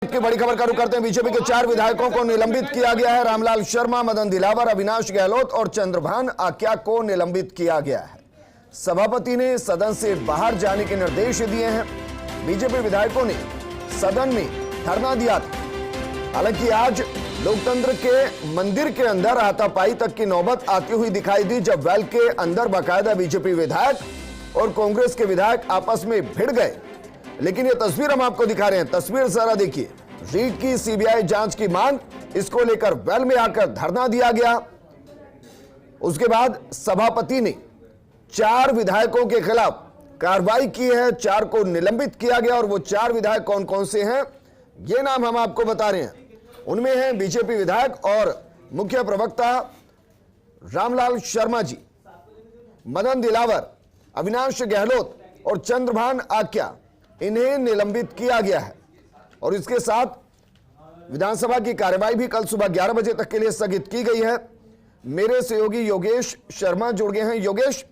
की बड़ी खबर का रुख करते हैं। बीजेपी के 4 विधायकों को निलंबित किया गया है। रामलाल शर्मा, मदन दिलावर, अविनाश गहलोत और चंद्रभान आक्या को निलंबित किया गया है। सभापति ने सदन से बाहर जाने के निर्देश दिए हैं। बीजेपी विधायकों ने सदन में धरना दिया था। हालांकि आज लोकतंत्र के मंदिर के अंदर हाथापाई तक की नौबत आती हुई दिखाई दी, जब वेल के अंदर बाकायदा बीजेपी विधायक और कांग्रेस के विधायक आपस में भिड़ गए। लेकिन ये तस्वीर हम आपको दिखा रहे हैं। तस्वीर जरा देखिए। रीट की सीबीआई जांच की मांग, इसको लेकर वेल में आकर धरना दिया गया। उसके बाद सभापति ने 4 विधायकों के खिलाफ कार्रवाई की है। 4 को निलंबित किया गया और वो 4 विधायक कौन कौन से हैं, ये नाम हम आपको बता रहे हैं। उनमें हैं बीजेपी विधायक और मुख्य प्रवक्ता रामलाल शर्मा जी, मदन दिलावर, अविनाश गहलोत और चंद्रभान आक्या। इन्हें निलंबित किया गया है और इसके साथ विधानसभा की कार्यवाही भी कल सुबह 11 बजे तक के लिए स्थगित की गई है। मेरे सहयोगी योगेश शर्मा जुड़ गए हैं। योगेश,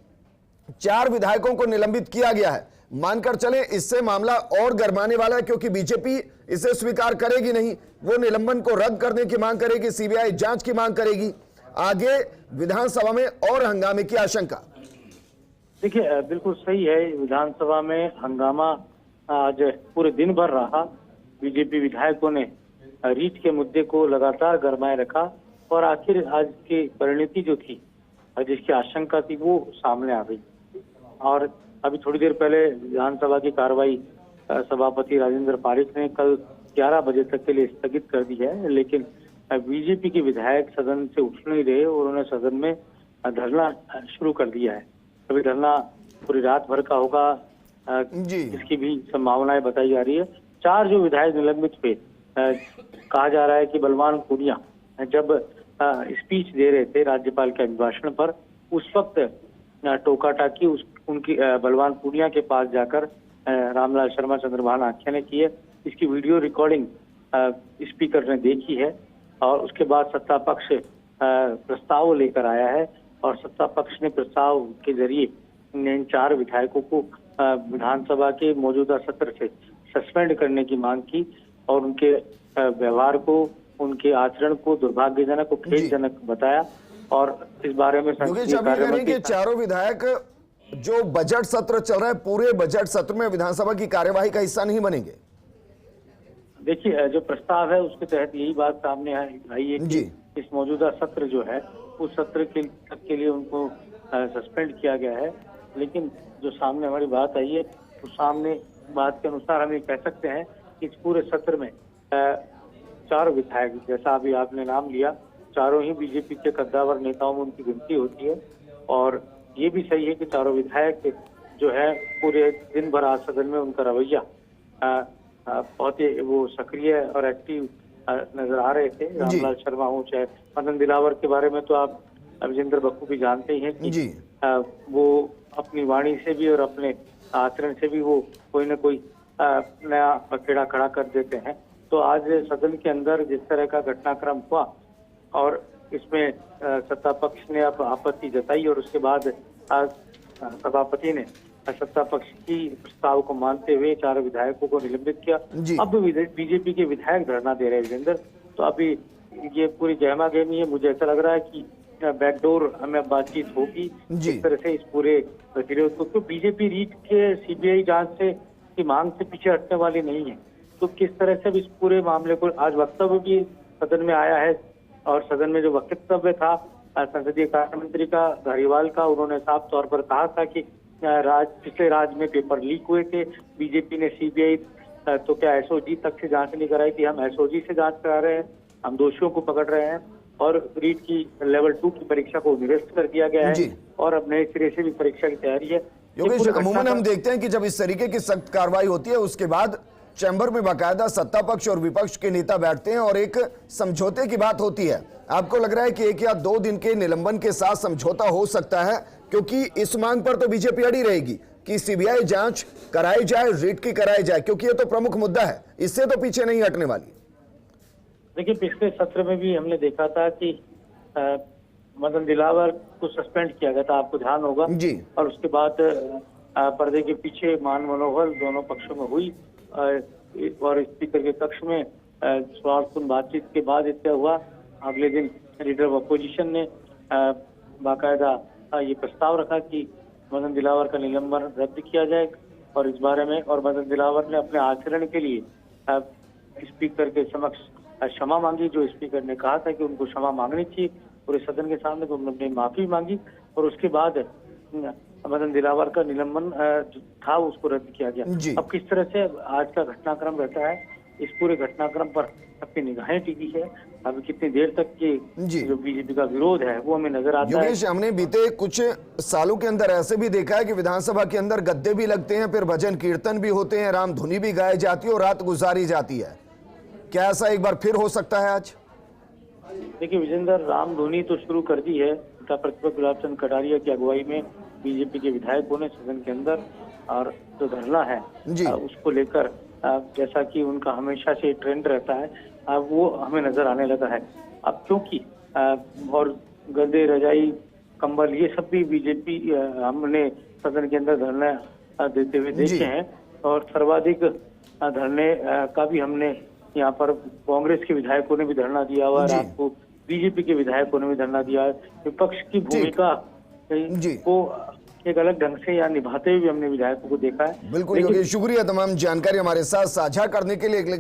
4 विधायकों को निलंबित किया गया है, मानकर चलें इससे मामला और गरमाने वाला है, क्योंकि बीजेपी इसे स्वीकार करेगी नहीं। वो निलंबन को रद्द करने की मांग करेगी, सीबीआई जांच की मांग करेगी। आगे विधानसभा में और हंगामे की आशंका। देखिए, बिल्कुल सही है। विधानसभा में हंगामा आज पूरे दिन भर रहा। बीजेपी विधायकों ने रीट के मुद्दे को लगातार गरमाए रखा और आखिर आज की परिणति जो थी, जिसकी आशंका थी, वो सामने आ गई। और अभी थोड़ी देर पहले विधानसभा की कार्रवाई सभापति राजेंद्र पारिक ने कल 11 बजे तक के लिए स्थगित कर दी है। लेकिन बीजेपी के विधायक सदन से उठ नहीं रहे और उन्होंने सदन में धरना शुरू कर दिया है। अभी धरना पूरी रात भर का होगा, इसकी भी संभावनाएं बताई जा रही है। 4 जो विधायक निलंबित हुए, कहा जा रहा है कि बलवान पूनिया जब स्पीच दे रहे थे राज्यपाल के अभिभाषण पर, उस वक्त टोका टाकी उनकी बलवान पूनिया के पास जाकर रामलाल शर्मा, चंद्रभान आख्या ने की है। इसकी वीडियो रिकॉर्डिंग स्पीकर ने देखी है और उसके बाद सत्ता पक्ष प्रस्ताव लेकर आया है और सत्ता पक्ष ने प्रस्ताव के जरिए इन 4 विधायकों को विधानसभा के मौजूदा सत्र से सस्पेंड करने की मांग की और उनके व्यवहार को, उनके आचरण को दुर्भाग्यजनक और खेदजनक बताया। और इस बारे में के 4 विधायक जो बजट सत्र चल रहा है, पूरे बजट सत्र में विधानसभा की कार्यवाही का हिस्सा नहीं बनेंगे। देखिए, जो प्रस्ताव है उसके तहत यही बात सामने आई है कि इस मौजूदा सत्र जो है, उस सत्र के लिए उनको सस्पेंड किया गया है। लेकिन जो सामने हमारी बात आई है, उस सामने बात के अनुसार हम ये कह सकते हैं कि इस पूरे सत्र में 4 विधायक, जैसा अभी आपने नाम लिया, चारों ही बीजेपी के कद्दावर नेताओं में उनकी गिनती होती है। और ये भी सही है कि 4 विधायक जो है पूरे दिन भर आज सदन में उनका रवैया बहुत ही वो सक्रिय और एक्टिव नजर आ रहे थे। रामलाल शर्मा हो चाहे मदन दिलावर के बारे में तो आप अविजेंद्र बखूबी जानते ही हैं कि वो अपनी वाणी से भी और अपने आचरण से भी वो कोई न कोई नया पखेड़ा खड़ा कर देते हैं। तो आज सदन के अंदर जिस तरह का घटनाक्रम हुआ और इसमें सत्ता पक्ष ने अब आपत्ति जताई और उसके बाद आज सभापति ने सत्ता पक्ष की प्रस्ताव को मानते हुए 4 विधायकों को निलंबित किया। अब बीजेपी के विधायक धरना दे रहे हैं विजेंद्र। तो अभी ये पूरी गहमा गहमी है। मुझे ऐसा लग रहा है कि बैकडोर हमें बातचीत होगी इस तरह से इस पूरे विरोध को, तो बीजेपी रीट के सीबीआई जांच से की मांग से पीछे हटने वाली नहीं है। तो किस तरह से इस पूरे मामले को, आज वक्तव्य भी सदन में आया है और सदन में जो वक्तव्य था संसदीय कार्य मंत्री का, धारीवाल का, उन्होंने साफ तौर पर कहा था कि पिछले राज्य में पेपर लीक हुए थे, बीजेपी ने सीबीआई तो क्या एसओजी तक से जांच नहीं कराई थी, हम एसओजी से जांच करा रहे हैं, हम दोषियों को पकड़ रहे हैं। और रीट की लेवल 2 की परीक्षा को निरस्त कर दिया गया है और अब नए सिरे से भी परीक्षा की तैयारी है। अमूमन हम देखते हैं कि जब इस तरीके की सख्त कार्रवाई होती है, उसके बाद चैम्बर में बाकायदा सत्ता पक्ष और विपक्ष के नेता बैठते हैं और एक समझौते की बात होती है। आपको लग रहा है कि 1 या 2 दिन के निलंबन के साथ समझौता हो सकता है? क्योंकि इस मांग पर तो बीजेपी अड़ी रहेगी कि सीबीआई जांच कराई जाए, रीट की कराई जाए, क्योंकि ये तो प्रमुख मुद्दा है, इससे तो पीछे नहीं हटने वाली। देखिए, पिछले सत्र में भी हमने देखा था कि मदन दिलावर को सस्पेंड किया गया था, आपको ध्यान होगा और उसके बाद पर्दे के पीछे मान मनोबल दोनों पक्षों में हुई। और स्पीकर के कक्ष में सवालपूर्ण बातचीत के बाद तय हुआ। अगले दिन लीडर ऑफ अपोजिशन ने बाकायदा ये प्रस्ताव रखा कि मदन दिलावर का निलंबन रद्द किया जाए और इस बारे में, और मदन दिलावर ने अपने आचरण के लिए स्पीकर के समक्ष क्षमा मांगी। जो स्पीकर ने कहा था कि उनको क्षमा मांगनी चाहिए पूरे सदन के सामने, तो उन्होंने माफी मांगी और उसके बाद मदन दिलावर का निलंबन जो था उसको रद्द किया गया। अब किस तरह से आज का घटनाक्रम रहता है, इस पूरे घटनाक्रम पर अपनी निगाहें टिकी है। अब कितनी देर तक के जो बीजेपी का विरोध है वो हमें नजर आता है। योगेश, हमने बीते कुछ सालों के अंदर ऐसे भी देखा है कि विधानसभा के अंदर गद्दे भी लगते हैं, फिर भजन कीर्तन भी होते हैं, राम धुनी भी गाई जाती है और रात गुजारी जाती है। क्या ऐसा एक बार फिर हो सकता है आज? देखिए विजेंद्र, राम धुनी तो शुरू कर दी है। नेता प्रतिपक्ष गुलाब चंद कटारिया की अगुवाई में बीजेपी के विधायकों ने सदन के अंदर, और जो धरना है उसको लेकर जैसा कि उनका हमेशा से ट्रेंड रहता है, वो हमें नजर आने लगा है। अब क्योंकि और गद्दे, रजाई, कंबल ये सब भी बीजेपी हमने सदन के अंदर धरना देते हुए देखे हैं, और सर्वाधिक धरने का भी हमने यहाँ पर कांग्रेस के विधायकों ने भी धरना दिया हुआ है, रात को बीजेपी के विधायकों ने भी धरना दिया है। विपक्ष की भूमिका को एक अलग ढंग से यहाँ निभाते हुए हमने विधायकों को देखा है। बिल्कुल योगेश, शुक्रिया तमाम जानकारी हमारे साथ साझा करने के लिए।